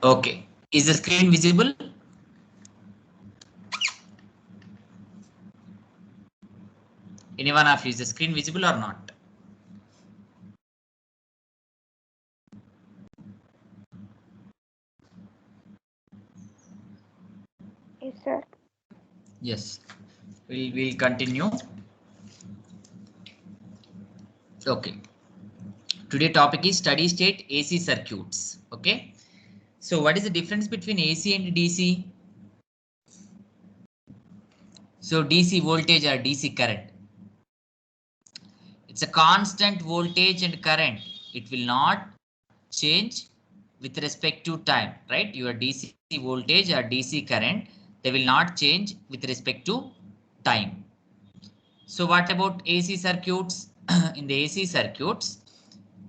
Okay, is the screen visible? Anyone of you, is the screen visible or not? Yes, sir. Yes, we'll continue. Okay, today topic is steady state AC circuits. Okay, so what is the difference between AC and DC? So DC voltage or DC current, it's a constant voltage and current. It will not change with respect to time, right? Your DC voltage or DC current, they will not change with respect to time. So what about AC circuits? In the AC circuits,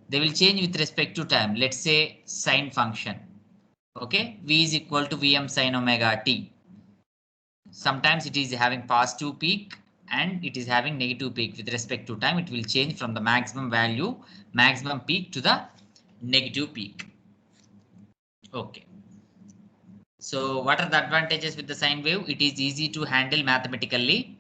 they will change with respect to time. Let's say sine function. Okay, V is equal to Vm sin omega t. Sometimes it is having positive peak and it is having negative peak with respect to time. It will change from the maximum value, maximum peak to the negative peak. Okay. So what are the advantages with the sine wave? It is easy to handle mathematically.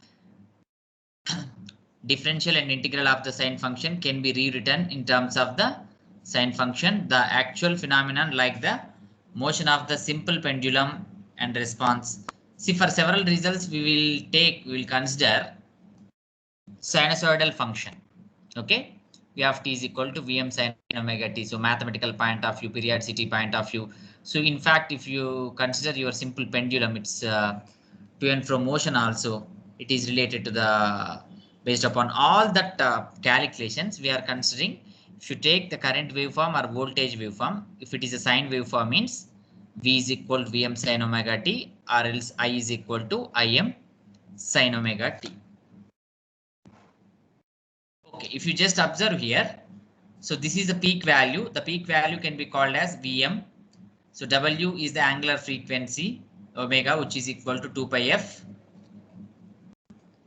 Differential and integral of the sine function can be rewritten in terms of the sine function. The actual phenomenon like the motion of the simple pendulum and response. See, for several results we will consider sinusoidal function. Okay, v of t is equal to Vm sin omega t. So mathematical point of view, periodicity point of view. So in fact, if you consider your simple pendulum, it's to and from motion also. It is related to the, based upon all that calculations we are considering. If you take the current waveform or voltage waveform, if it is a sine waveform, means V is equal to Vm sin omega t, or else I is equal to Im sin omega t. Okay, if you just observe here, so this is the peak value. The peak value can be called as Vm. So W is the angular frequency omega, which is equal to 2 pi f,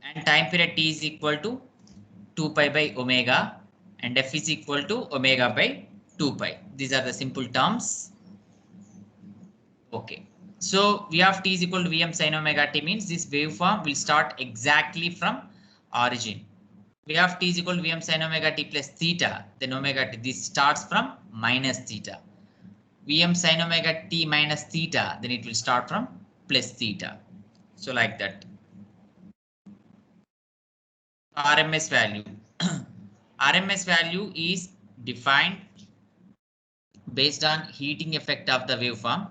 and time period t is equal to 2 pi by omega, and f is equal to omega by 2 pi. These are the simple terms. Okay, so V of t is equal to Vm sin omega t means this waveform will start exactly from origin. V of t is equal to Vm sin omega t plus theta, then omega t, this starts from minus theta. Vm sin omega t minus theta, then it will start from plus theta. So like that. RMS value. RMS value is defined based on heating effect of the waveform.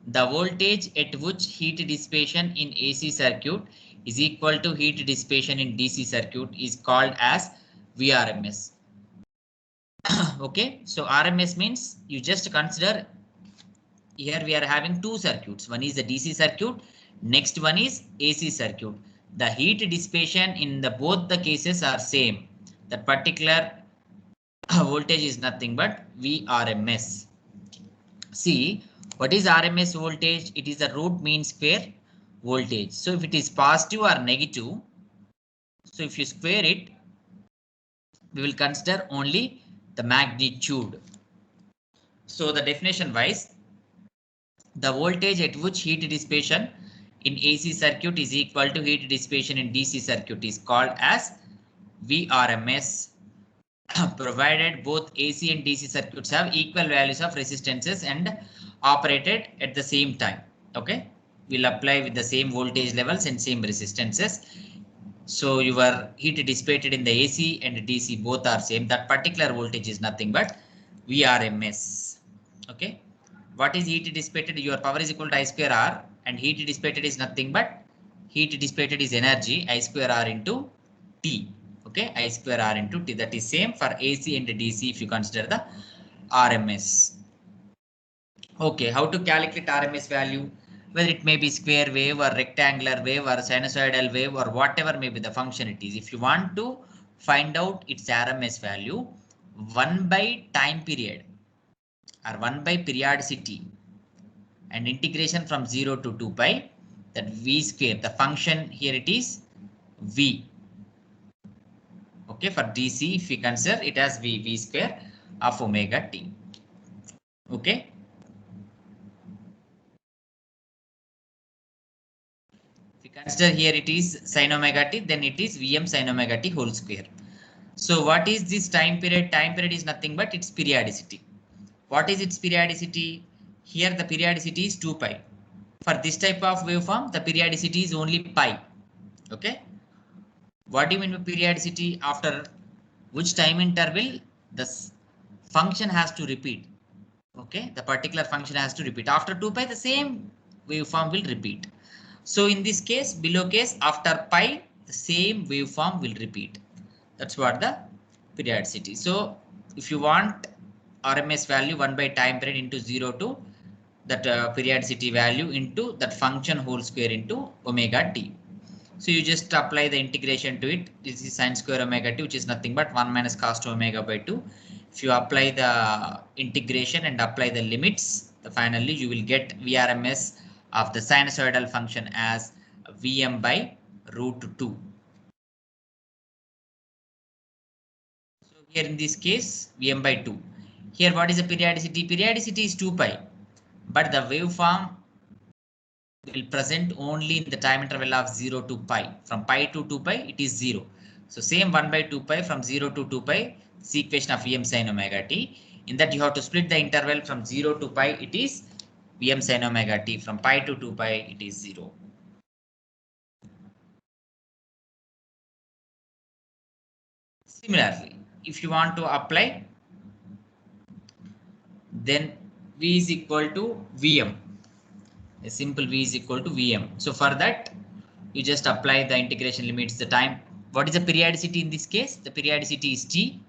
The voltage at which heat dissipation in AC circuit is equal to heat dissipation in DC circuit is called as VRMS. Okay, so RMS means you just consider here we are having two circuits. One is the DC circuit, next one is AC circuit. The heat dissipation in the both the cases are same. That particular voltage is nothing but VRMS. See, what is RMS voltage? It is the root mean square voltage. So if it is positive or negative, so if you square it, we will consider only the magnitude. So the definition wise, the voltage at which heat dissipation in AC circuit is equal to heat dissipation in DC circuit is called as VRMS, provided both AC and DC circuits have equal values of resistances and operated at the same time. Okay, we'll apply with the same voltage levels and same resistances. So your heat dissipated in the AC and DC both are same. That particular voltage is nothing but VRMS. Okay, what is heat dissipated? Your power is equal to I square R, and heat dissipated is nothing but heat dissipated is energy I square R into T. Okay, I square R into T. That is same for AC and DC if you consider the RMS. Okay, how to calculate RMS value? Whether it may be square wave or rectangular wave or sinusoidal wave or whatever may be the function it is. If you want to find out its RMS value, 1 by time period or 1 by periodicity and integration from 0 to 2 pi, that V square, the function here it is V. Okay, for DC, if we consider it as V square of omega t. Okay. consider here it is sin omega t, then it is Vm sin omega t whole square. So what is this time period? Time period is nothing but its periodicity. What is its periodicity? Here the periodicity is 2 pi. For this type of waveform, the periodicity is only pi. Okay. What do you mean by periodicity? After which time interval the function has to repeat. Okay, the particular function has to repeat. After 2 pi, the same waveform will repeat. So in this case, below case, after pi, the same waveform will repeat. That's what the periodicity. So if you want RMS value 1 by time period into 0 to that periodicity value into that function whole square into omega t. So you just apply the integration to it. This is sine square omega t, which is nothing but 1 minus cos 2 omega by 2. If you apply the integration and apply the limits, finally you will get VRMS of the sinusoidal function as Vm by root 2. So here in this case, Vm by 2. Here what is the periodicity? Periodicity is 2 pi, but the waveform will present only in the time interval of 0 to pi. From pi to 2 pi, it is 0. So same 1 by 2 pi from 0 to 2 pi, this equation of Vm sin omega t. In that you have to split the interval from 0 to pi, it is Vm sin omega t. From pi to 2 pi, it is 0. Similarly, if you want to apply, then V is equal to Vm. A simple V is equal to Vm. So for that, you just apply the integration limits, the time. What is the periodicity in this case? The periodicity is t.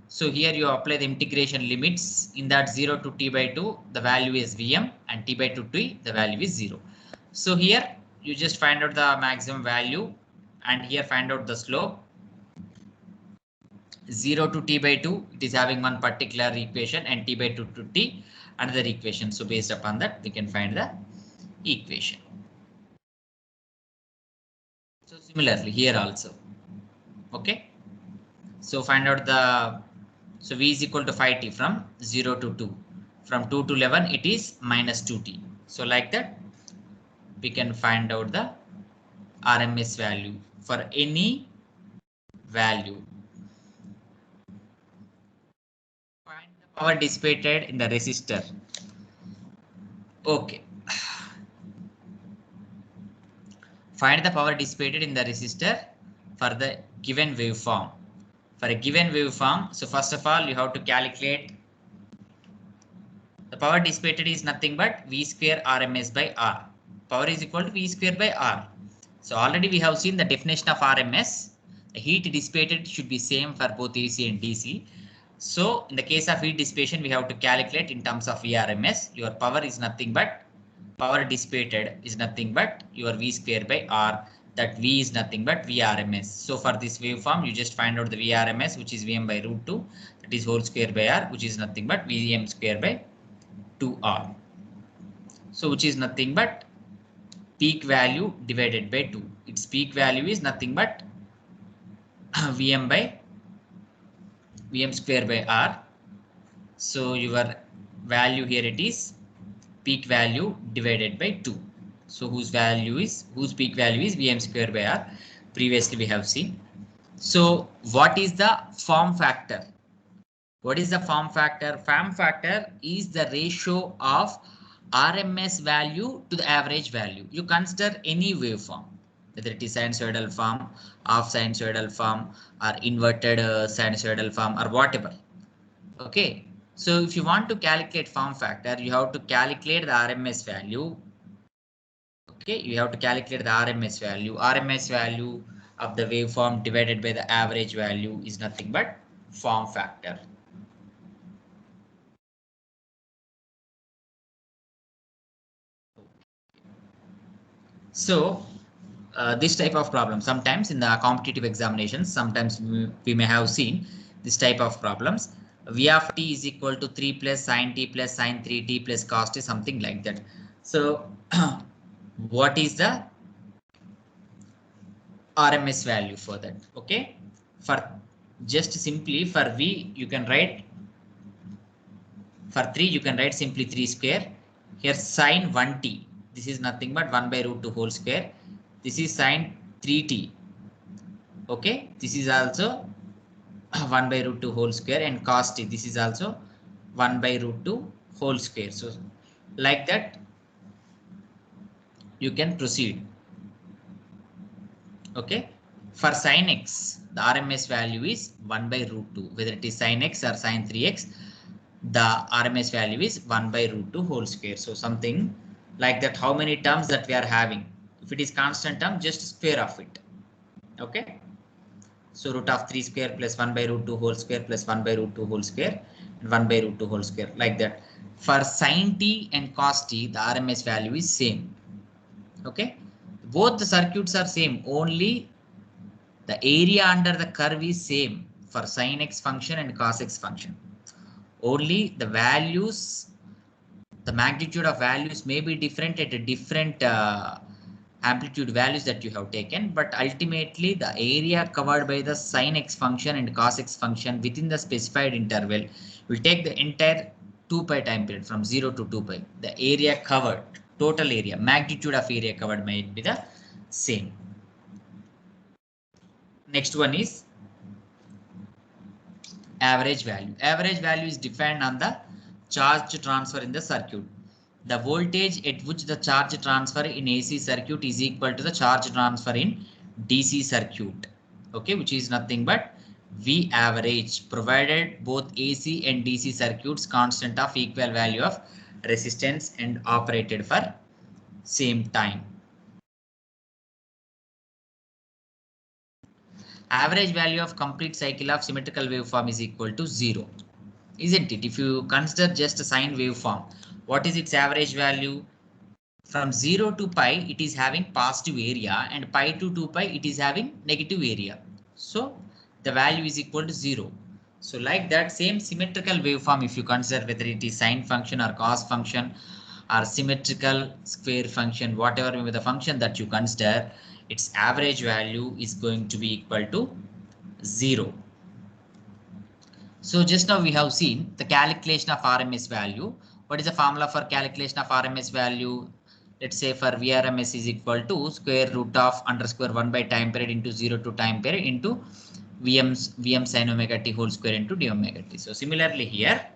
So here you apply the integration limits. In that 0 to t by 2, the value is Vm, and t by 2 t, the value is 0. So here you just find out the maximum value, and here find out the slope. 0 to t by 2, it is having one particular equation, and t by 2 to t another equation. So based upon that, we can find the equation. So similarly here also. Okay. So find out the, so V is equal to 5t from 0 to 2. From 2 to 11, it is minus 2t. So like that, we can find out the RMS value for any value. Find the power dissipated in the resistor. Okay. Find the power dissipated in the resistor for the given waveform. For a given waveform, so first of all, you have to calculate the power dissipated is nothing but V square RMS by R. Power is equal to V square by R. So already we have seen the definition of RMS. The heat dissipated should be same for both AC and DC. So in the case of heat dissipation, we have to calculate in terms of VRMS. Your power is nothing but, power dissipated is nothing but your V square by R. That V is nothing but VRMS. So for this waveform, you just find out the VRMS, which is Vm by root 2. That is whole square by R, which is nothing but Vm square by 2R. So which is nothing but peak value divided by 2. Its peak value is nothing but Vm by Vm square by R. So your value here it is peak value divided by 2. So whose peak value is Vm square by R. Previously we have seen. So what is the form factor? What is the form factor? Form factor is the ratio of RMS value to the average value. You consider any waveform, whether it is sinusoidal form, half sinusoidal form, or inverted sinusoidal form, or whatever. Okay. So if you want to calculate form factor, you have to calculate the RMS value. Okay, you have to calculate the RMS value. RMS value of the waveform divided by the average value is nothing but form factor. So this type of problem, sometimes in the competitive examinations, sometimes we may have seen this type of problems. V of t is equal to 3 plus sin t plus sin 3t plus cos t, something like that. So what is the RMS value for that? Okay, for just simply for V, you can write, for 3 you can write simply 3 square. Here sin 1t, this is nothing but 1 by root 2 whole square. This is sine 3t. Okay, this is also 1 by root 2 whole square, and cos t, this is also 1 by root 2 whole square. So like that you can proceed. Okay, for sin x, the RMS value is 1 by root 2. Whether it is sin x or sin 3x, the RMS value is 1 by root 2 whole square. So something like that. How many terms that we are having? If it is constant term, just square of it. Okay. So root of 3 square plus 1 by root 2 whole square plus 1 by root 2 whole square and 1 by root 2 whole square, like that. For sin t and cos t, the RMS value is same. Okay. Both the circuits are same. Only the area under the curve is same for sin x function and cos x function. Only the values, the magnitude of values may be different at a different amplitude values that you have taken, but ultimately the area covered by the sin x function and cos x function within the specified interval will take the entire 2 pi time period from 0 to 2 pi. The area covered, total area, magnitude of area covered might be the same. Next one is average value. Average value is defined on the charge transfer in the circuit. The voltage at which the charge transfer in AC circuit is equal to the charge transfer in DC circuit. Okay, which is nothing but V average, provided both AC and DC circuits constant of equal value of resistance and operated for same time. Average value of complete cycle of symmetrical waveform is equal to 0. Isn't it? If you consider just a sine waveform, what is its average value? From 0 to pi, it is having positive area, and pi to 2 pi, it is having negative area. So the value is equal to 0. So like that, same symmetrical waveform, if you consider whether it is sine function or cos function or symmetrical square function, whatever may be the function that you consider, its average value is going to be equal to 0. So just now we have seen the calculation of RMS value. What is the formula for calculation of RMS value? Let's say for VRMS is equal to square root of underscore 1 by time period into 0 to time period into VM sin omega t whole square into d omega t. So similarly here,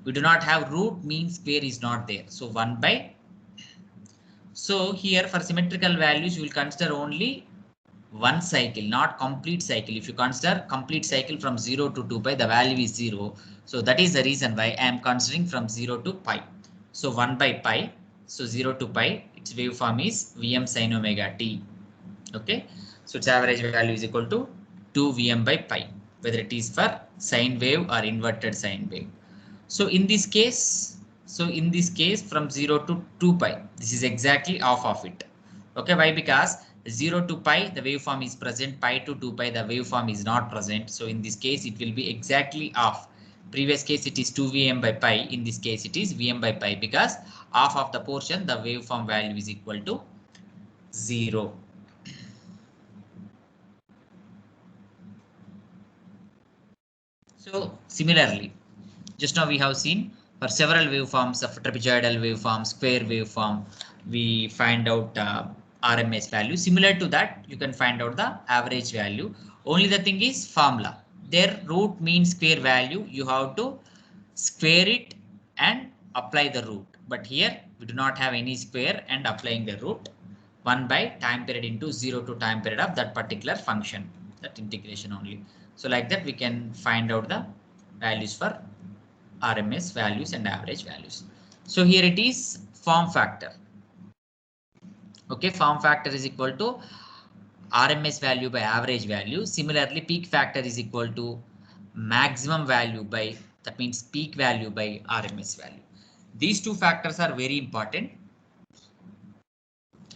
we do not have root, mean square is not there. So 1 by. So here for symmetrical values, we will consider only one cycle, not complete cycle. If you consider complete cycle from 0 to 2 pi, the value is 0. So that is the reason why I am considering from 0 to pi. So 1 by pi. So 0 to pi, its waveform is Vm sin omega t. Okay. So its average value is equal to 2 Vm by pi, whether it is for sine wave or inverted sine wave. So in this case, from 0 to 2 pi, this is exactly half of it. Okay, why? Because 0 to pi, the waveform is present. Pi to 2 pi, the waveform is not present. So in this case, it will be exactly half. Previous case, it is 2 Vm by pi. In this case, it is Vm by pi, because half of the portion, the waveform value is equal to 0. So similarly, just now we have seen for several waveforms of trapezoidal waveform, square waveform, we find out RMS value. Similar to that, you can find out the average value. Only the thing is formula. Their root mean square value, you have to square it and apply the root. But here we do not have any square and applying the root. 1 by time period into 0 to time period of that particular function, that integration only. So like that we can find out the values for RMS values and average values. So here it is form factor. Okay, form factor is equal to RMS value by average value. Similarly, peak factor is equal to maximum value by, that means peak value by RMS value. These two factors are very important.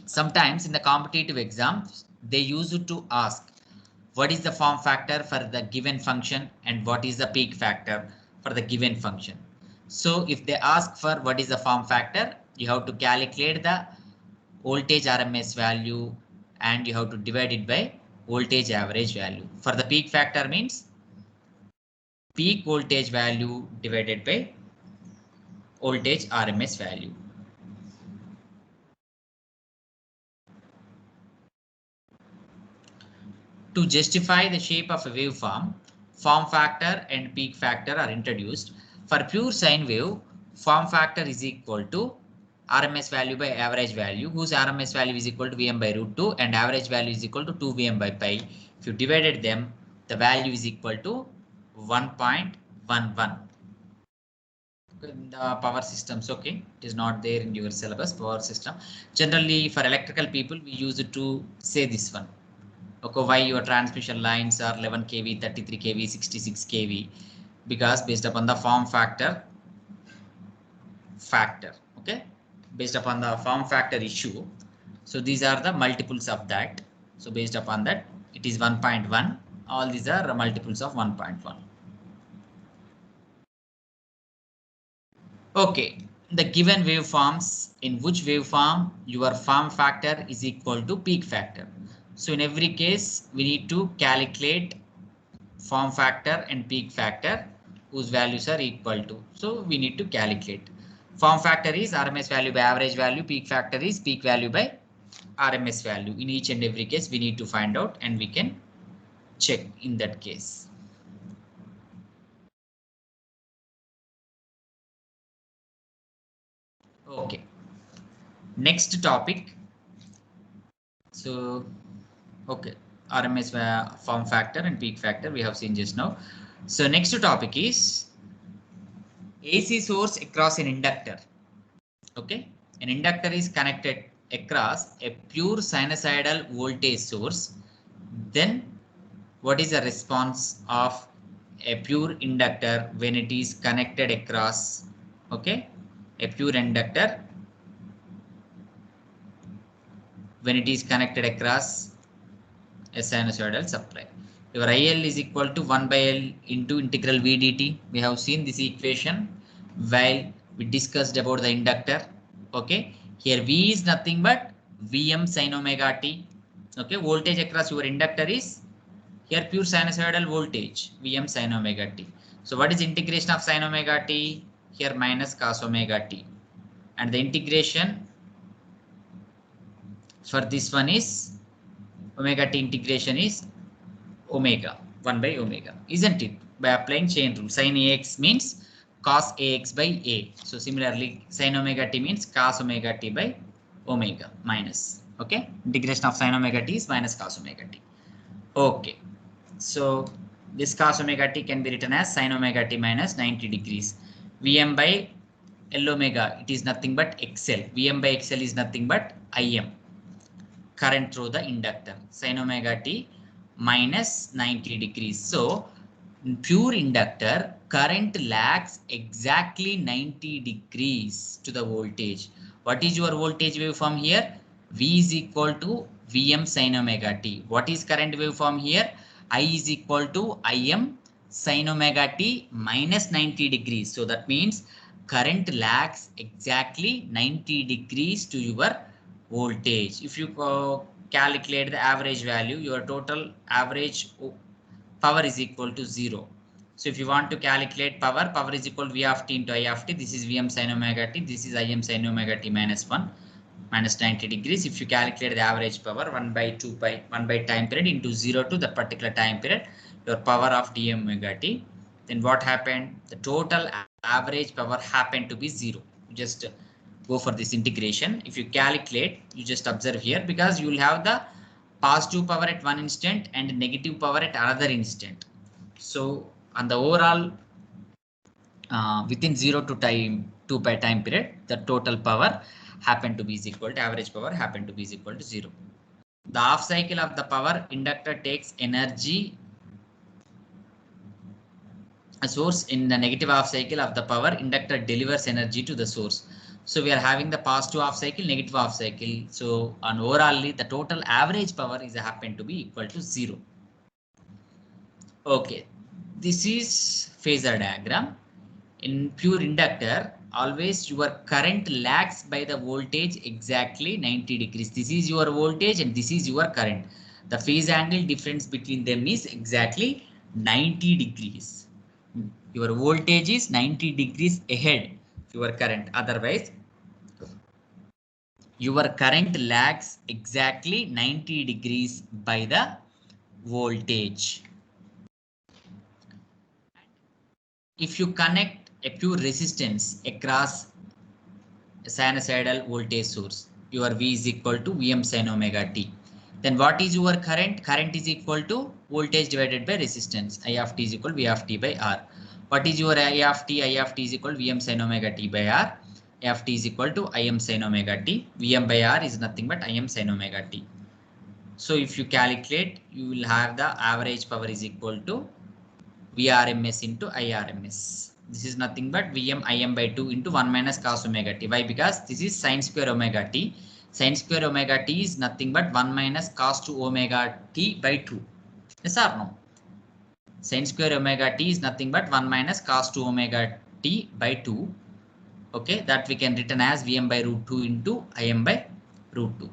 Sometimes in the competitive exams, they use it to ask what is the form factor for the given function and what is the peak factor for the given function. So if they ask for what is the form factor, you have to calculate the voltage RMS value and you have to divide it by voltage average value. For the peak factor means peak voltage value divided by voltage RMS value. To justify the shape of a waveform, form factor and peak factor are introduced. For pure sine wave, form factor is equal to RMS value by average value, whose RMS value is equal to Vm by root 2 and average value is equal to 2 Vm by pi. If you divided them, the value is equal to 1.11. In the power systems, okay, it is not there in your syllabus. Power system, generally for electrical people, we use it to say this one. Okay, why your transmission lines are 11 kV, 33 kV, 66 kV, because based upon the form factor, okay, based upon the form factor issue. So these are the multiples of that. So based upon that, it is 1.1. All these are multiples of 1.1. Okay, the given waveforms, in which waveform your form factor is equal to peak factor. So in every case, we need to calculate form factor and peak factor whose values are equal to. So we need to calculate. Form factor is RMS value by average value. Peak factor is peak value by RMS value. In each and every case, we need to find out and we can check in that case. Okay. Next topic. So, okay, RMS form factor and peak factor we have seen just now. So next topic is AC source across an inductor. Okay, an inductor is connected across a pure sinusoidal voltage source. Then what is the response of a pure inductor when it is connected across, okay, a pure inductor when it is connected across a sinusoidal supply? Your IL is equal to 1 by L into integral V dt. We have seen this equation while we discussed about the inductor. Okay, here V is nothing but Vm sin omega t. Okay, voltage across your inductor is here pure sinusoidal voltage Vm sin omega t. So what is integration of sin omega t? Here minus cos omega t. And the integration for this one is omega t integration is omega 1 by omega, isn't it? By applying chain rule, sin ax means cos ax by a. So similarly, sin omega t means cos omega t by omega minus. Okay, integration of sin omega t is minus cos omega t. Okay, so this cos omega t can be written as sin omega t minus 90 degrees. Vm by L omega, it is nothing but XL. Vm by XL is nothing but Im, current through the inductor, sin omega t minus 90 degrees. So in pure inductor, current lags exactly 90 degrees to the voltage. What is your voltage waveform here? V is equal to Vm sin omega t. What is current waveform here? I is equal to Im sin omega t minus 90 degrees. So that means current lags exactly 90 degrees to your voltage. If you calculate the average value, your total average power is equal to 0. So if you want to calculate power, power is equal to V of t into I of t. This is Vm sin omega t. This is Im sin omega t minus 1 minus 90 degrees. If you calculate the average power 1 by 2 by 1 by time period into 0 to the particular time period, your power of d omega t, then what happened? The total average power happened to be 0. Just go for this integration. If you calculate, you just observe here, because you will have the positive power at one instant and negative power at another instant. So on the overall within 0 to time 2 by time period, the total power happened to be is equal to average power happened to be is equal to 0. The half cycle of the power inductor takes energy a source. In the negative half cycle of the power inductor delivers energy to the source. So we are having the positive half cycle, negative half cycle. So on overallly the total average power is happened to be equal to 0. Okay, this is phasor diagram. In pure inductor, always your current lags by the voltage exactly 90 degrees. This is your voltage and this is your current. The phase angle difference between them is exactly 90 degrees. Your voltage is 90 degrees ahead of your current. Otherwise, your current lags exactly 90 degrees by the voltage. If you connect a pure resistance across a sinusoidal voltage source, your V is equal to Vm sin omega t. Then what is your current? Current is equal to voltage divided by resistance. I of t is equal to V of t by R. What is your I of t? I of t is equal to Vm sin omega t by R. I of t is equal to Im sin omega t. Vm by R is nothing but Im sin omega t. So if you calculate, you will have the average power is equal to Vrms into Irms. This is nothing but Vm Im by 2 into 1 minus cos omega t. Why? Because this is sin square omega t. Sin square omega t is nothing but 1 minus cos 2 omega t by 2. Yes or no? Sin square omega t is nothing but 1 minus cos 2 omega t by 2. Okay, that we can written as Vm by root 2 into Im by root 2.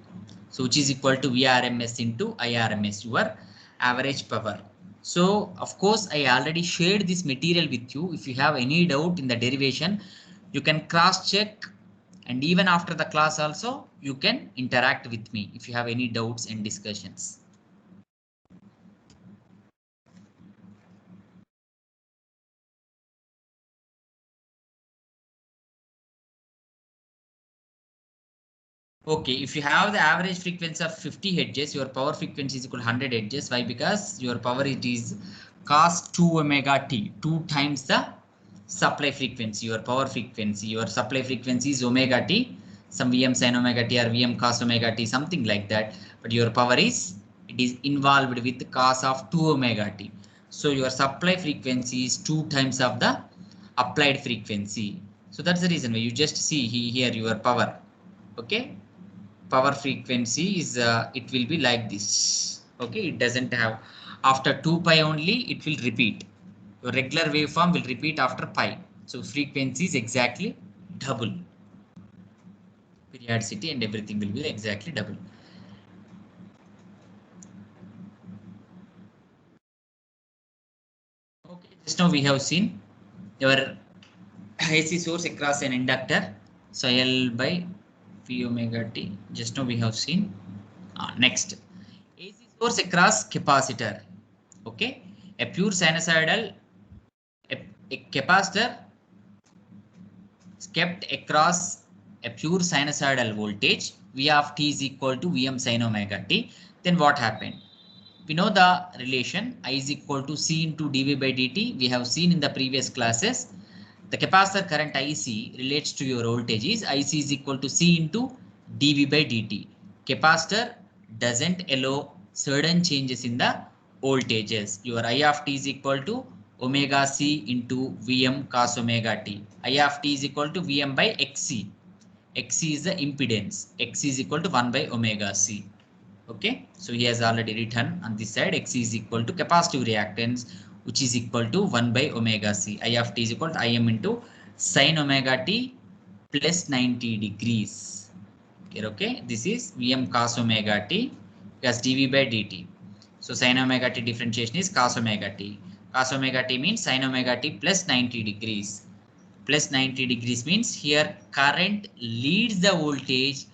So which is equal to Vrms into Irms, your average power. So of course I already shared this material with you. If you have any doubt in the derivation, you can cross check, and even after the class also you can interact with me if you have any doubts and discussions. Okay, if you have the average frequency of 50 hertz, your power frequency is equal to 100 hertz. Why? Because your power it is cos 2 omega t, 2 times the supply frequency, your power frequency. Your supply frequency is omega t, some Vm sin omega t or Vm cos omega t, something like that. But your power is, it is involved with the cos of 2 omega t. So your supply frequency is 2 times of the applied frequency. So that's the reason why you just see here your power. Okay. Power frequency is it will be like this. Okay, it doesn't have, after 2 pi only it will repeat. Your regular waveform will repeat after pi. So frequency is exactly double. Periodicity and everything will be exactly double. Okay, just now we have seen your AC source across an inductor. So L by V omega t. Just now we have seen. Next, AC source across capacitor. Okay, a pure sinusoidal, a capacitor is kept across a pure sinusoidal voltage. V of t is equal to Vm sin omega t. Then what happened? We know the relation I is equal to C into dV by dt. We have seen in the previous classes. The capacitor current IC relates to your voltages. IC is equal to C into dV by dt. Capacitor doesn't allow certain changes in the voltages. Your I of t is equal to omega C into Vm cos omega t. I of t is equal to Vm by Xc. Xc is the impedance. Xc is equal to 1 by omega C. Okay, so he has already written on this side Xc is equal to capacitive reactance, which is equal to 1 by omega C. I of t is equal to Im into sin omega t plus 90 degrees. Okay, this is Vm cos omega t plus dV by dt. So sin omega t differentiation is cos omega t. Cos omega t means sin omega t plus 90 degrees. Plus 90 degrees means here current leads the voltage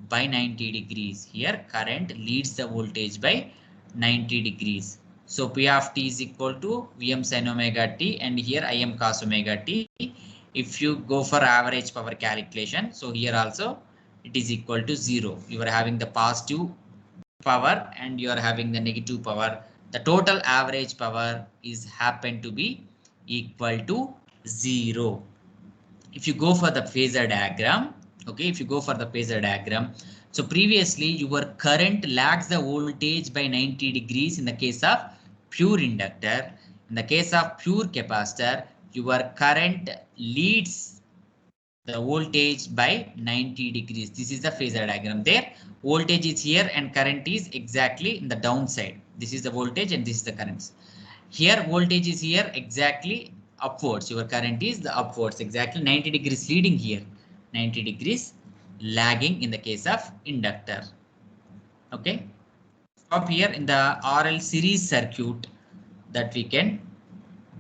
by 90 degrees. Here current leads the voltage by 90 degrees. So P of t is equal to Vm sin omega t, and here Im cos omega t. If you go for average power calculation, so here also it is equal to 0. You are having the positive power and you are having the negative power. The total average power is happen to be equal to 0. If you go for the phasor diagram, okay, if you go for the phasor diagram, so previously your current lags the voltage by 90 degrees in the case of pure inductor. In the case of pure capacitor, your current leads the voltage by 90 degrees. This is the phasor diagram. There voltage is here and current is exactly in the downside. This is the voltage and this is the current. Here voltage is here exactly upwards. Your current is the upwards, exactly 90 degrees leading here, 90 degrees lagging in the case of inductor. Okay, stop here in the RL series circuit that we can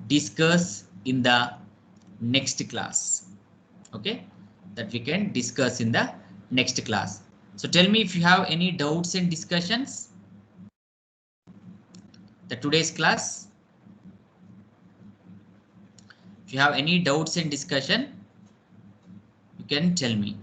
discuss in the next class. Okay, that we can discuss in the next class. So tell me if you have any doubts and discussions. the today's class. If you have any doubts in discussion, you can tell me.